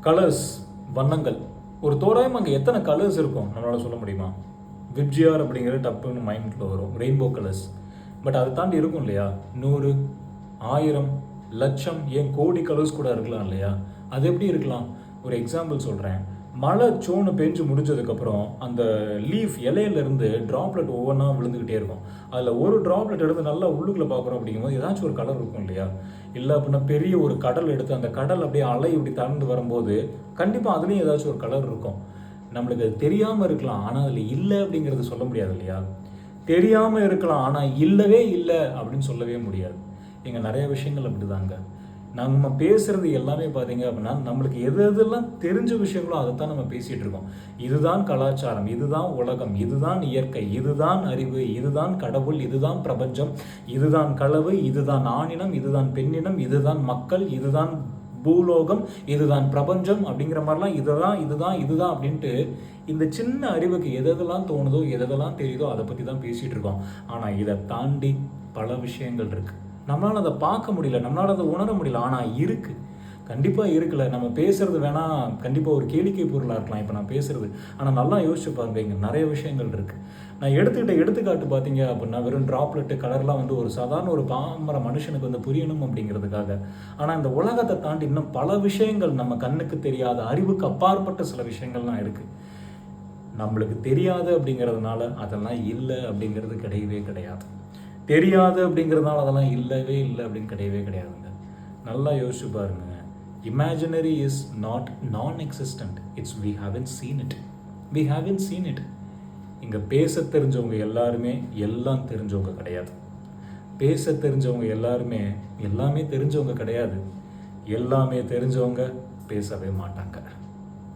Colours, வண்ணங்கள். ஒரு தோராயம் அங்கே எத்தனை கலர்ஸ் இருக்கும் நம்மளால் சொல்ல முடியுமா? விப்ஜிஆர் அப்படிங்கிற டப்புன்னு மைண்டில் வரும், ரெயின்போ கலர்ஸ். பட் அதை தாண்டி இருக்கும் இல்லையா? 100, 1000, லட்சம், ஏன் கோடி கலர்ஸ் கூட இருக்கலாம் இல்லையா? அது எப்படி இருக்கலாம்? ஒரு எக்ஸாம்பிள் சொல்கிறேன். மழை சோன்னு பெஞ்சு முடிஞ்சதுக்கப்புறம் அந்த லீஃப் இலையிலேருந்து ட்ராப்லெட் ஒவ்வொன்றா விழுந்துக்கிட்டே இருக்கும். அதில் ஒரு ட்ராப்லெட் எடுத்து நல்லா உள்ளுக்குள்ளே பார்க்குறோம் அப்படிங்கும்போது ஏதாச்சும் ஒரு கலர் இருக்கும் இல்லையா? இல்லை அப்படின்னா பெரிய ஒரு கடல் எடுத்து அந்த கடல் அப்படியே அலை இப்படி தளர்ந்து வரும்போது கண்டிப்பாக அதுலேயும் ஏதாச்சும் ஒரு கலர் இருக்கும். நம்மளுக்கு அது தெரியாமல் இருக்கலாம், ஆனால் அதில் இல்லை அப்படிங்கிறது சொல்ல முடியாது இல்லையா? தெரியாமல் இருக்கலாம், ஆனால் இல்லவே இல்லை அப்படின்னு சொல்லவே முடியாது. இங்கே நிறைய விஷயங்கள் அப்படி தாங்க. நம்ம பேசுகிறது எல்லாமே பார்த்தீங்க அப்படின்னா நம்மளுக்கு எதெல்லாம் தெரிஞ்ச விஷயங்களோ அதை தான் நம்ம பேசிகிட்டு இருக்கோம். இதுதான் கலாச்சாரம், இதுதான் உலகம், இதுதான் இயற்கை, இதுதான் அறிவு, இதுதான் கடவுள், இதுதான் பிரபஞ்சம், இதுதான் களவு, இதுதான் ஆணினம், இதுதான் பெண்ணினம், இதுதான் மக்கள், இதுதான் பூலோகம், இதுதான் பிரபஞ்சம் அப்படிங்கிற மாதிரிலாம் இதுதான் அப்படின்ட்டு இந்த சின்ன அறிவுக்கு எதெல்லாம் தோணுதோ எதெல்லாம் தெரியுதோ அதை பற்றி தான் பேசிகிட்டு இருக்கோம். ஆனால் இதை தாண்டி பல விஷயங்கள் இருக்குது. நம்மளால் அதை பார்க்க முடியல, நம்மளால் அதை உணர முடியல, ஆனால் இருக்குது, கண்டிப்பாக இருக்குல்ல. நம்ம பேசுகிறது வேணால் கண்டிப்பாக ஒரு கேளிக்கை பொருளாக இருக்கலாம் இப்போ நான் பேசுகிறது, ஆனால் நல்லா யோசிச்சு பாருங்க, இங்கே நிறைய விஷயங்கள் இருக்குது. நான் எடுத்துக்காட்டு பார்த்தீங்க அப்படின்னா வெறும் ட்ராப்லெட்டு கலர்லாம் வந்து ஒரு சாதாரண ஒரு பாமர மனுஷனுக்கு வந்து புரியணும் அப்படிங்கிறதுக்காக. ஆனால் இந்த உலகத்தை தாண்டி இன்னும் பல விஷயங்கள் நம்ம கண்ணுக்கு தெரியாத, அறிவுக்கு அப்பாற்பட்ட சில விஷயங்கள்லாம் இருக்குது. நம்மளுக்கு தெரியாது அப்படிங்கிறதுனால அதெல்லாம் இல்லை அப்படிங்கிறது கிடையவே கிடையாது. தெரியாது அப்படிங்கிறதுனால அதெல்லாம் இல்லவே இல்லை அப்படின்னு கிடையவே கிடையாதுங்க. நல்லா யோசிச்சு பாருங்க. Imaginary is not non existent, it's we haven't seen it. இங்கே பேச தெரிஞ்சவங்க எல்லாருமே எல்லாம் தெரிஞ்சவங்க கிடையாது. பேச தெரிஞ்சவங்க எல்லாருமே எல்லாமே தெரிஞ்சவங்க கிடையாது. எல்லாமே தெரிஞ்சவங்க பேசவே மாட்டாங்க.